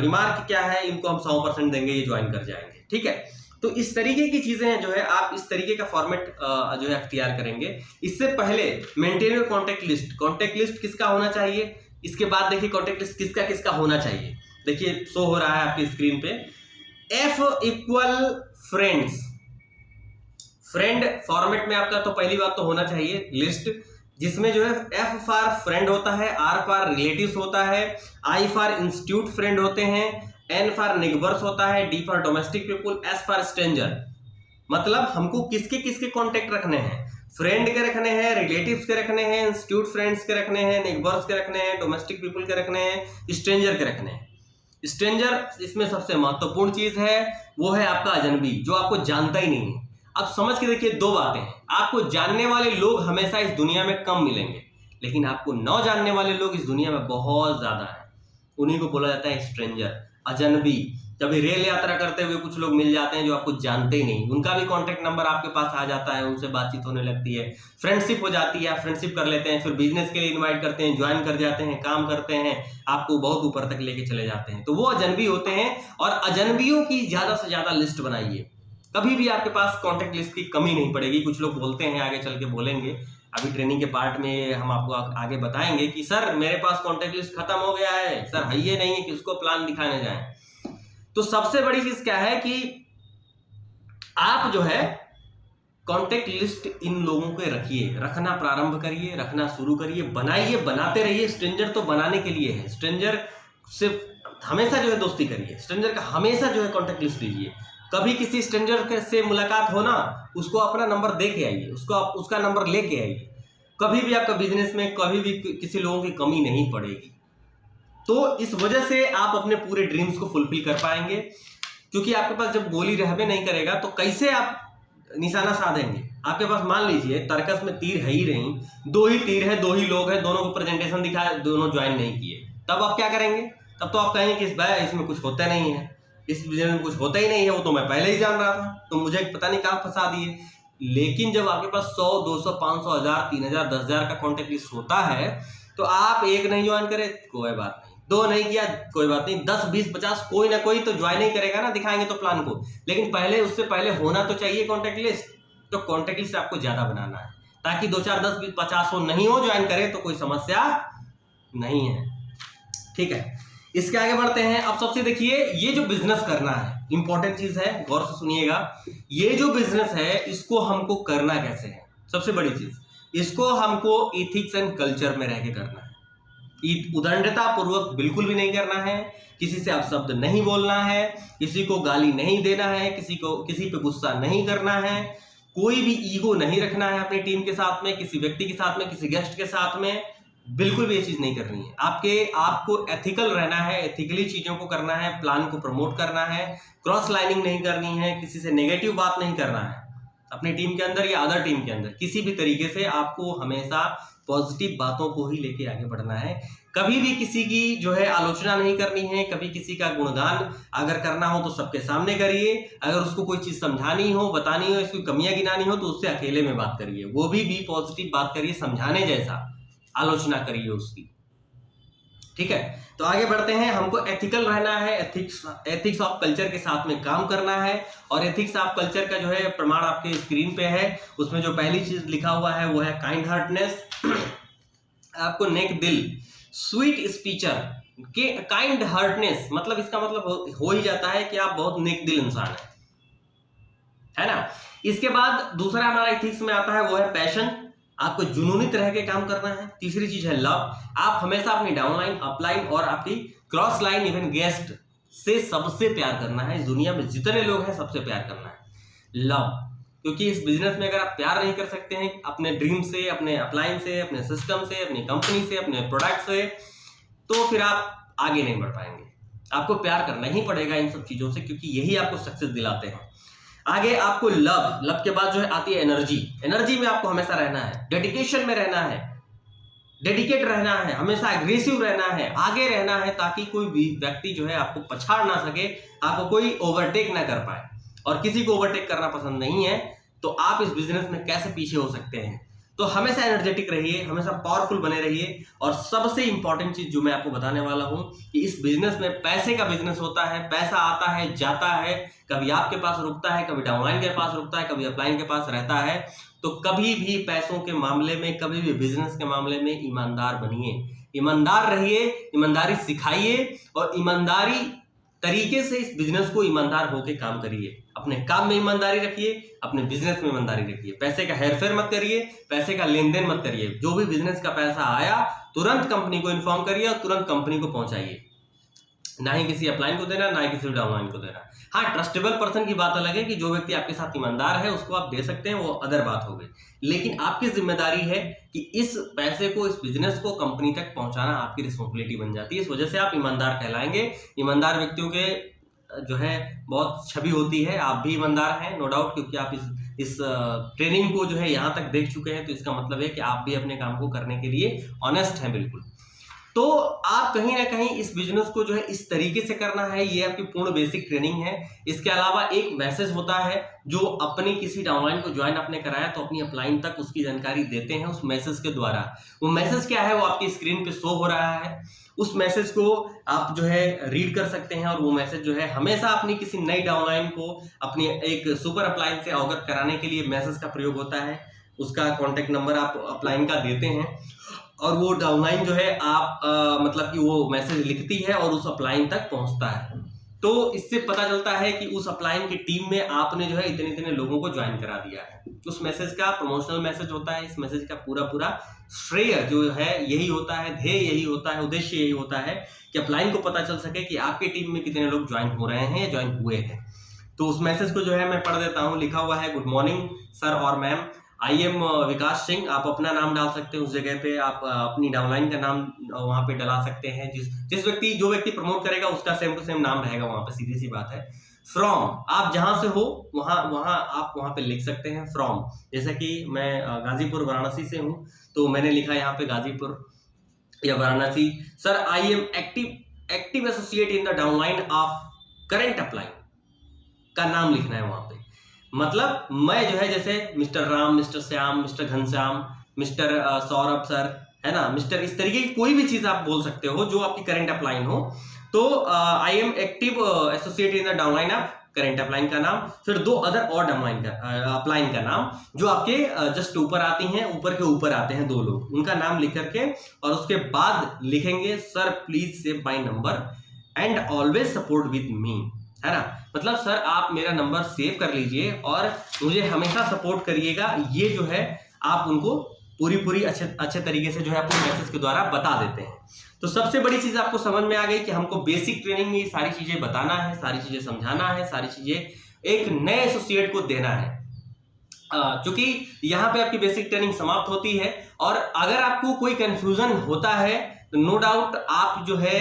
रिमार्क क्या है, इनको हम 100% देंगे, ये ज्वाइन कर जाएंगे, ठीक है। तो इस तरीके की चीजें जो है आप इस तरीके का फॉर्मेट जो है अख्तियार करेंगे। इससे पहले maintain your contact list. Contact list किसका होना चाहिए, इसके बाद देखिए कॉन्टेक्ट लिस्ट किसका किसका होना चाहिए। देखिए शो हो रहा है आपकी स्क्रीन पे, F = फ्रेंड्स। फ्रेंड फॉर्मेट में आपका तो पहली बात तो होना चाहिए लिस्ट, जिसमें जो है F फॉर फ्रेंड होता है, R फॉर रिलेटिव्स होता है, I फॉर इंस्टीट्यूट फ्रेंड होते हैं, N फॉर नेबर्स होता है, D for domestic people, S for stranger. मतलब हमको किसके किसके कॉन्टेक्ट रखने हैं, फ्रेंड के रखने हैं, रिलेटिव्स के रखने हैं, इंस्टीट्यूट फ्रेंड्स के रखने हैं, नेबर्स के रखने हैं, डोमेस्टिक पीपुल के रखने हैं, स्ट्रेंजर के रखने हैं। स्ट्रेंजर इसमें सबसे महत्वपूर्ण चीज है, वो है आपका अजनबी, जो आपको जानता ही नहीं है। अब समझ के देखिए, दो बातें हैं। आपको जानने वाले लोग हमेशा इस दुनिया में कम मिलेंगे, लेकिन आपको न जानने वाले लोग इस दुनिया में बहुत ज्यादा हैं। उन्हीं को बोला जाता है स्ट्रेंजर, अजनबी। कभी रेल यात्रा करते हुए कुछ लोग मिल जाते हैं जो आपको जानते ही नहीं, उनका भी कॉन्टेक्ट नंबर आपके पास आ जाता है, उनसे बातचीत होने लगती है, फ्रेंडशिप हो जाती है, फ्रेंडशिप कर लेते हैं, फिर बिजनेस के लिए इन्वाइट करते हैं, ज्वाइन कर जाते हैं, काम करते हैं, आपको बहुत ऊपर तक लेके चले जाते हैं। तो वो अजनबी होते हैं, और अजनबियों की ज्यादा से ज्यादा लिस्ट बनाइए। कभी भी आपके पास कॉन्टेक्ट लिस्ट की कमी नहीं पड़ेगी। कुछ लोग बोलते हैं, आगे चल के बोलेंगे, अभी ट्रेनिंग के पार्ट में हम आपको आगे बताएंगे कि सर मेरे पास कॉन्टेक्ट लिस्ट खत्म हो गया है, सर है ये नहीं है कि उसको प्लान दिखाने जाए। तो सबसे बड़ी चीज क्या है कि आप जो है कॉन्टेक्ट लिस्ट इन लोगों के रखिए, रखना प्रारंभ करिए, रखना शुरू करिए, बनाइए, बनाते रहिए। स्ट्रेंजर तो बनाने के लिए है, स्ट्रेंजर सिर्फ हमेशा जो है दोस्ती करिए, स्ट्रेंजर का हमेशा जो है कॉन्टेक्ट लिस्ट लीजिए। कभी किसी स्ट्रेंजर से मुलाकात हो ना, उसको अपना नंबर दे के आइए, उसका नंबर लेके आइए। कभी भी आपका बिजनेस में कभी भी किसी लोगों की कमी नहीं पड़ेगी। तो इस वजह से आप अपने पूरे ड्रीम्स को फुलफिल कर पाएंगे, क्योंकि आपके पास जब गोली रहबे नहीं करेगा तो कैसे आप निशाना साधेंगे। आपके पास मान लीजिए तर्कस में तीर है ही नहीं, 2 ही तीर है, 2 ही लोग हैं, दोनों को प्रेजेंटेशन दिखाया, दोनों ज्वाइन नहीं किए, तब आप क्या करेंगे? तब तो आप कहेंगे कि भाई इसमें कुछ होता नहीं है, इस बिजनेस में कुछ होता ही नहीं है, वो तो मैं पहले ही जान रहा था, तो मुझे पता नहीं कहाँ फंसा दिए। लेकिन जब आपके पास 100, 200, 500, 1000, 3000, 10,000 का कॉन्टेक्ट लिस्ट होता है तो आप 1 नहीं ज्वाइन करे कोई बात नहीं, 2 नहीं किया कोई बात नहीं, 10, 20, 50 कोई ना कोई तो ज्वाइन ही करेगा ना, दिखाएंगे तो प्लान को। लेकिन पहले उससे पहले होना तो चाहिए कॉन्टेक्ट लिस्ट। तो कॉन्टेक्ट लिस्ट आपको ज्यादा बनाना है ताकि 2, 4, 10, 20, 50 हो, नहीं हो ज्वाइन करे तो कोई समस्या नहीं है। ठीक है, इसके आगे बढ़ते हैं। अब सबसे देखिए, ये जो बिजनेस करना है इंपॉर्टेंट चीज है, गौर से सुनिएगा। ये जो बिजनेस है इसको हमको करना कैसे है? सबसे बड़ी चीज, इसको हमको एथिक्स एंड कल्चर में रह के करना है। उदंडता पूर्वक बिल्कुल भी नहीं करना है, किसी से आप शब्द नहीं बोलना है, किसी को गाली नहीं देना है, किसी पे गुस्सा नहीं करना है, कोई भी ईगो नहीं रखना है अपनी टीम के साथ में, किसी व्यक्ति के साथ में, किसी गेस्ट के साथ में, बिल्कुल भी ये चीज नहीं करनी है। आपको एथिकल रहना है, एथिकली चीजों को करना है, प्लान को प्रमोट करना है, क्रॉस लाइनिंग नहीं करनी है, किसी से नेगेटिव बात नहीं करना है अपनी टीम के अंदर या अदर टीम के अंदर। किसी भी तरीके से आपको हमेशा पॉजिटिव बातों को ही लेके आगे बढ़ना है। कभी भी किसी की जो है आलोचना नहीं करनी है, कभी किसी का गुणगान अगर करना हो तो सबके सामने करिए, अगर उसको कोई चीज समझानी हो, बतानी हो, इसकी कमियां गिनानी हो तो उससे अकेले में बात करिए, वो भी पॉजिटिव बात करिए, समझाने जैसा, आलोचना करिए उसकी। ठीक है, तो आगे बढ़ते हैं। हमको एथिकल रहना है, एथिक्स ऑफ कल्चर के साथ में काम करना है। और एथिक्स ऑफ कल्चर का जो है प्रमाण आपके स्क्रीन पे है, उसमें जो पहली चीज लिखा हुआ है वो है काइंड हार्टनेस। आपको नेक दिल, स्वीट स्पीचर के काइंड हार्टनेस, मतलब इसका मतलब हो ही जाता है कि आप बहुत नेक दिल इंसान है ना। इसके बाद दूसरा हमारा एथिक्स में आता है वो है पैशन, आपको जुनूनी तरह के काम करना है। तीसरी चीज है लव, आप हमेशा अपनी डाउनलाइन, अपलाइन और आपकी क्रॉस लाइन इवन गेस्ट से सबसे प्यार करना है। इस दुनिया में जितने लोग हैं सबसे प्यार करना है। लव, क्योंकि इस बिजनेस में अगर आप प्यार नहीं कर सकते हैं अपने ड्रीम से, अपने अपलाइन से, अपने सिस्टम से, अपनी कंपनी से, अपने प्रोडक्ट से, तो फिर आप आगे नहीं बढ़ पाएंगे। आपको प्यार करना ही पड़ेगा इन सब चीजों से, क्योंकि यही आपको सक्सेस दिलाते हैं। आगे आपको लव के बाद जो है आती है एनर्जी में आपको हमेशा रहना है, डेडिकेशन में रहना है, डेडिकेट रहना है, हमेशा एग्रेसिव रहना है, आगे रहना है, ताकि कोई भी व्यक्ति जो है आपको पछाड़ ना सके, आपको कोई ओवरटेक ना कर पाए। और किसी को ओवरटेक करना पसंद नहीं है तो आप इस बिजनेस में कैसे पीछे हो सकते हैं? तो हमेशा एनर्जेटिक रहिए, हमेशा पावरफुल बने रहिए। और सबसे इंपॉर्टेंट चीज जो मैं आपको बताने वाला हूं कि इस बिजनेस में पैसे का बिजनेस होता है, पैसा आता है, जाता है, कभी आपके पास रुकता है, कभी डाउनलाइन के पास रुकता है, कभी अपलाइन के पास रहता है। तो कभी भी पैसों के मामले में, कभी भी बिजनेस के मामले में ईमानदार बनिए, ईमानदार रहिए, ईमानदारी सिखाइए और ईमानदारी तरीके से इस बिजनेस को ईमानदार होकर काम करिए। अपने काम में ईमानदारी रखिए, अपने बिजनेस में ईमानदारी रखिए। पैसे का हेरफेर मत करिए, पैसे का लेन देन मत करिए। जो भी बिजनेस का पैसा आया तुरंत कंपनी को इन्फॉर्म करिए और तुरंत कंपनी को पहुंचाइए। ना ही किसी अपलाइन को देना, ना ही किसी डाउनलाइन को देना। हाँ, ट्रस्टेबल पर्सन की बात अलग है कि जो व्यक्ति आपके साथ ईमानदार है उसको आप दे सकते हैं, वो अदर बात हो गई। लेकिन आपकी जिम्मेदारी है कि इस पैसे को, इस बिजनेस को कंपनी तक पहुंचाना आपकी रिस्पॉन्सिबिलिटी बन जाती है। इस वजह से आप ईमानदार कहलाएंगे। ईमानदार व्यक्तियों के जो है बहुत छवि होती है। आप भी ईमानदार हैं नो डाउट, क्योंकि आप इस ट्रेनिंग को जो है यहाँ तक देख चुके हैं। तो इसका मतलब है कि आप भी अपने काम को करने के लिए ऑनेस्ट हैं बिल्कुल। तो आप कहीं ना कहीं इस बिजनेस को जो है इस तरीके से करना है, ये आपकी पूर्ण बेसिक ट्रेनिंग है। इसके अलावा एक मैसेज होता है जो अपनी किसी डाउनलाइन को ज्वाइन आपने कराया तो अपनी अपलाइन तक उसकी जानकारी देते हैं उस मैसेज के द्वारा। वो मैसेज क्या है वो आपकी स्क्रीन पे शो हो रहा है। उस मैसेज को आप जो है रीड कर सकते हैं और वो मैसेज जो है हमेशा अपनी किसी नई डाउनलाइन को अपनी एक सुपर अपलाइन से अवगत कराने के लिए मैसेज का प्रयोग होता है। उसका कॉन्टेक्ट नंबर आप अपलाइन का देते हैं और वो डाउनलाइन जो है आप मतलब कि वो मैसेज लिखती है और उस अपलाइन तक पहुंचता है। तो इससे पता चलता है कि उस अपलाइन की टीम में आपने जो है इतने इतने लोगों को ज्वाइन करा दिया है। उस मैसेज का प्रमोशनल मैसेज होता है। इस मैसेज का पूरा श्रेय जो है यही होता है, ध्येय यही होता है, उद्देश्य यही होता है कि अपलाइन को पता चल सके कि आपकी टीम में कितने लोग ज्वाइन हो रहे हैं या ज्वाइन हुए हैं। तो उस मैसेज को जो है मैं पढ़ देता हूँ। लिखा हुआ है, गुड मॉर्निंग सर और मैम, आई एम विकास सिंह। आप अपना नाम डाल सकते हैं उस जगह पे, आप अपनी डाउनलाइन का नाम वहां पे डला सकते हैं। जो व्यक्ति प्रमोट करेगा उसका सेम टू सेम नाम रहेगा वहां पे, सीधी सी बात है। फ्रॉम, आप जहां से हो वहां आप वहां पे लिख सकते हैं फ्रॉम। जैसा कि मैं गाजीपुर वाराणसी से हूं, तो मैंने लिखा यहाँ पे गाजीपुर या Varanasi. Sir I am active associate in the downline of current upline का नाम लिखना है वहां पे। मतलब मैं जो है जैसे mister Ram, mister Shyam, mister Ghanshyam, mister Saurabh sir, है ना, मिस्टर, इस तरीके की कोई भी चीज आप बोल सकते हो जो आपकी करंट अपलाइन हो। तो I am active associate in the downline of current upline का नाम, फिर 2 अदर और डाउनलाइन का अपलाइन का नाम जो आपके जस्ट ऊपर आती हैं, ऊपर के ऊपर आते हैं 2 लोग, उनका नाम लिख करके, और उसके बाद लिखेंगे sir please save my number and always support with me, है ना। मतलब सर आप मेरा नंबर सेव कर लीजिए और मुझे हमेशा सपोर्ट करिएगा। ये जो है आप उनको पूरी अच्छे तरीके से जो है अपने मैसेज के द्वारा बता देते हैं। तो सबसे बड़ी चीज आपको समझ में आ गई कि हमको बेसिक ट्रेनिंग में ये सारी चीजें बताना है, सारी चीजें समझाना है, सारी चीजें एक नए एसोसिएट को देना है। क्योंकि यहाँ पे आपकी बेसिक ट्रेनिंग समाप्त होती है, और अगर आपको कोई कंफ्यूजन होता है तो नो डाउट आप जो है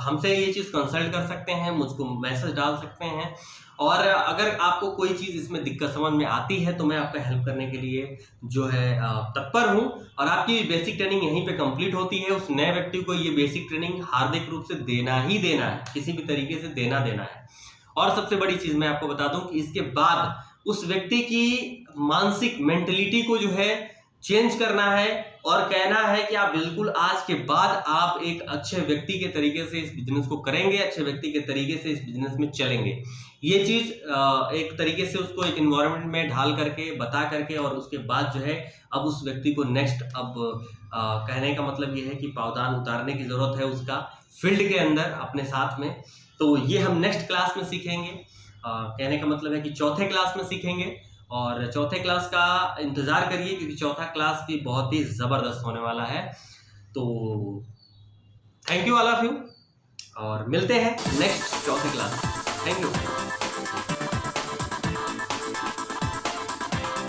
हमसे ये चीज कंसल्ट कर सकते हैं, मुझको मैसेज डाल सकते हैं, और अगर आपको कोई चीज इसमें दिक्कत समझ में आती है तो मैं आपका हेल्प करने के लिए जो है तत्पर हूं। और आपकी बेसिक ट्रेनिंग यहीं पे कंप्लीट होती है। उस नए व्यक्ति को ये बेसिक ट्रेनिंग हार्दिक रूप से देना ही देना है, किसी भी तरीके से देना है। और सबसे बड़ी चीज मैं आपको बता दूं कि इसके बाद उस व्यक्ति की मानसिक मेंटलिटी को जो है चेंज करना है और कहना है कि आप बिल्कुल आज के बाद आप एक अच्छे व्यक्ति के तरीके से इस बिजनेस को करेंगे, अच्छे व्यक्ति के तरीके से इस बिजनेस में चलेंगे। ये चीज एक तरीके से उसको एक एनवायरनमेंट में ढाल करके, बता करके, और उसके बाद जो है अब उस व्यक्ति को नेक्स्ट अब कहने का मतलब ये है कि पावदान उतारने की जरूरत है उसका फील्ड के अंदर अपने साथ में। तो ये हम नेक्स्ट क्लास में सीखेंगे। कहने का मतलब है कि चौथे क्लास में सीखेंगे, और चौथे क्लास का इंतजार करिए क्योंकि चौथा क्लास भी बहुत ही जबरदस्त होने वाला है। तो thank you all of you, और मिलते हैं नेक्स्ट चौथे क्लास में। Thank you.